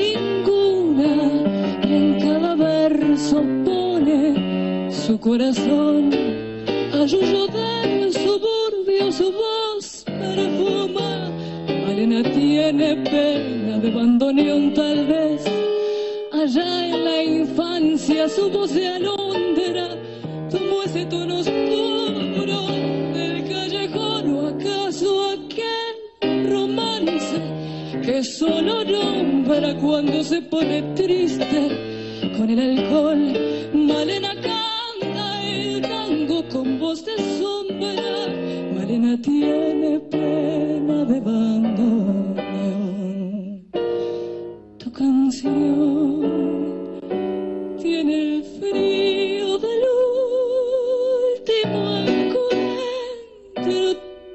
ninguna, que en cada verso pone su corazón. Arrullo del suburbio su voz perfuma. Malena tiene pena de bandoneón tal vez. Allá en la infancia su voz de alondra tomó ese tono oscuro del callejón, o acaso aquel romance que solo nombra cuando se pone triste con el alcohol. Malena canta el tango con voz de sombra. Malena tiene pena de bandoneón. Tu canción tiene el frío del último encuentro.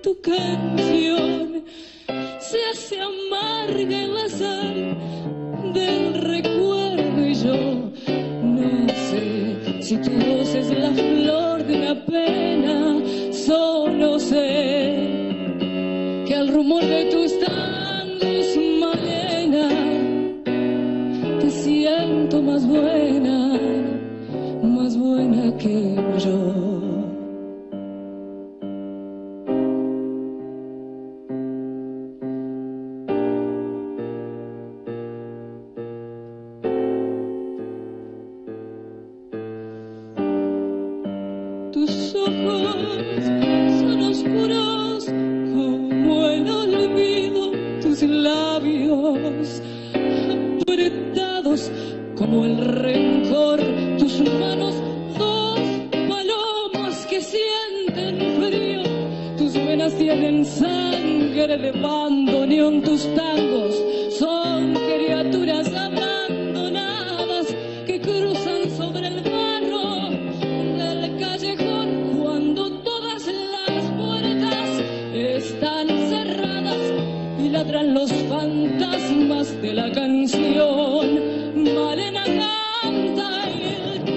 Tu canción se hace amarga en la sal del recuerdo, y yo no sé si tu voz es la flor de una pena. Solo sé que al rumor de tus tangos, Malena, te siento más buena que yo. Tus ojos son oscuros como el olvido, tus labios apretados como el rencor, tus manos dos palomas que sienten frío, tus venas tienen sangre de bandoneón, tus tangos son criaturas abandonadas que cruzan sobre el barro del callejón cuando todas las puertas están cerradas y ladran los fantasmas de la canción. Malena canta y el